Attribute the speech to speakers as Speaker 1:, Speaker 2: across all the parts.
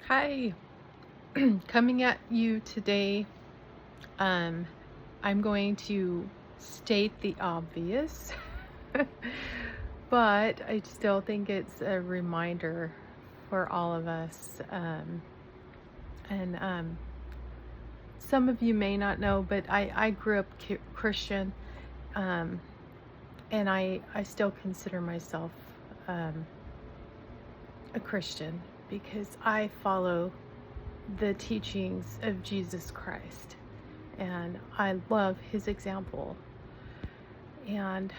Speaker 1: Hi, coming at you today. Um, I'm going to state the obvious, but I still think it's a reminder for all of us. And some of you may not know, but I grew up Christian, um, and I still consider myself um, a Christian because I follow the teachings of Jesus Christ. And I love his example. And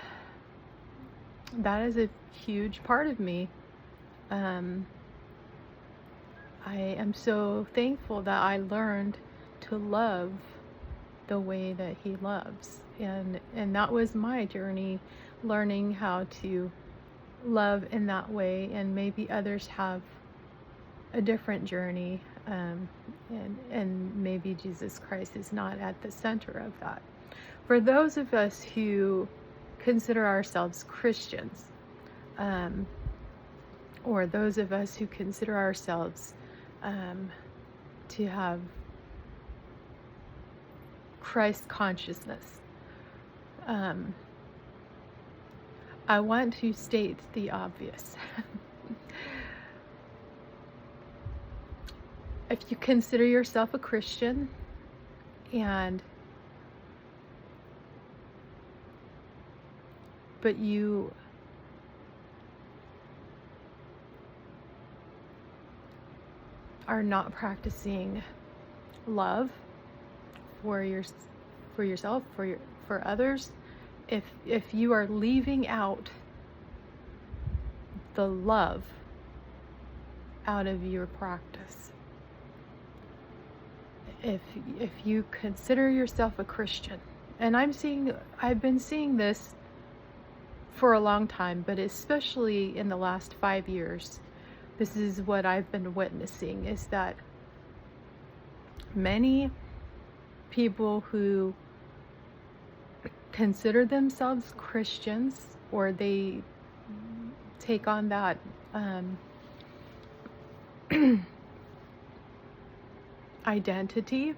Speaker 1: that is a huge part of me. Um, I am so thankful that I learned to love the way that he loves. And that was my journey, learning how to love in that way. And maybe others have a different journey. And maybe Jesus Christ is not at the center of that. For those of us who consider ourselves Christians, um, or those of us who consider ourselves to have Christ consciousness, um, I want to state the obvious. If you consider yourself a Christian but you are not practicing love for yourself, for others, if you are leaving out the love out of your practice, if you consider yourself a Christian, and I've been seeing this for a long time, but especially in the last 5 years, this is what I've been witnessing, is that many people who consider themselves Christians, or they take on that identity,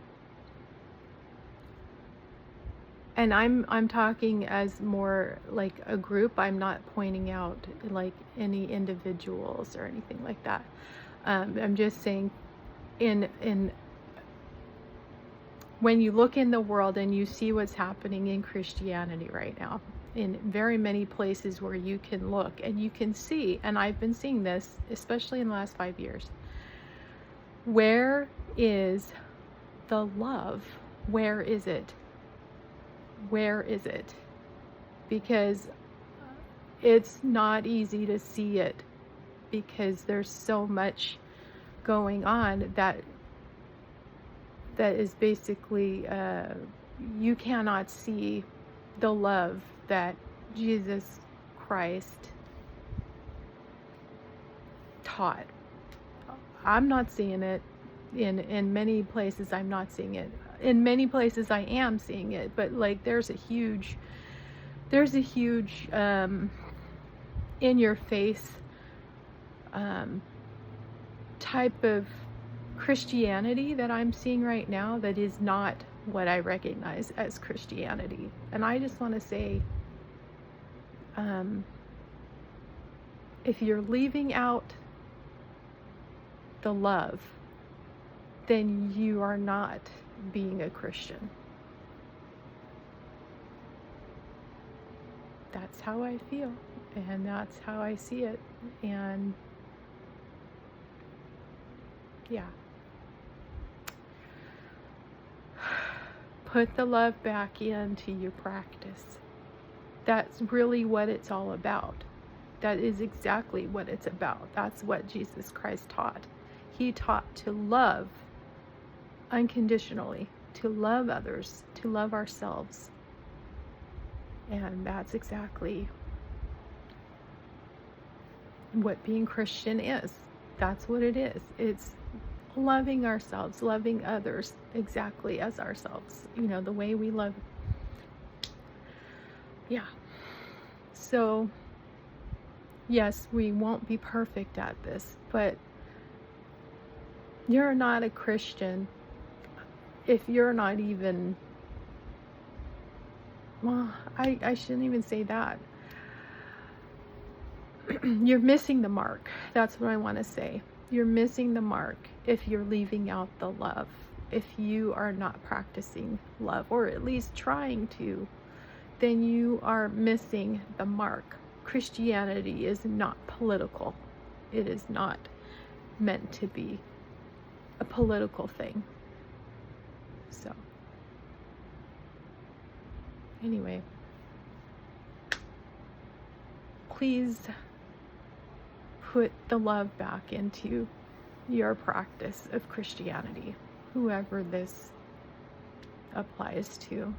Speaker 1: and I'm talking as more like a group. I'm not pointing out like any individuals or anything like that. I'm just saying, in when you look in the world and you see what's happening in Christianity right now, in very many places where you can look and you can see, and I've been seeing this especially in the last 5 years, where is the love? Where is it? Where is it? Because it's not easy to see it, because there's so much going on that is basically, you cannot see the love that Jesus Christ taught. I'm not seeing it in many places. I'm not seeing it in many places. I am seeing it, but like there's a huge in your face type of Christianity that I'm seeing right now that is not what I recognize as Christianity. And I just want to say, if you're leaving out the love, then you are not being a Christian. That's how I feel, and that's how I see it. And yeah, put the love back into your practice. That's really what it's all about. That is exactly what it's about. That's what Jesus Christ taught. He taught to love unconditionally, to love others, to love ourselves. And that's exactly what being Christian is. That's what it is. It's loving ourselves, loving others exactly as ourselves. The way we love. Yeah. So, yes, we won't be perfect at this, but You're not a Christian if you're not even, well, I shouldn't even say that. You're missing the mark. That's what I want to say. You're missing the mark if you're leaving out the love. If you are not practicing love, or at least trying to, then you are missing the mark. Christianity is not political. It is not meant to be a political thing. So, anyway, please put the love back into your practice of Christianity, whoever this applies to.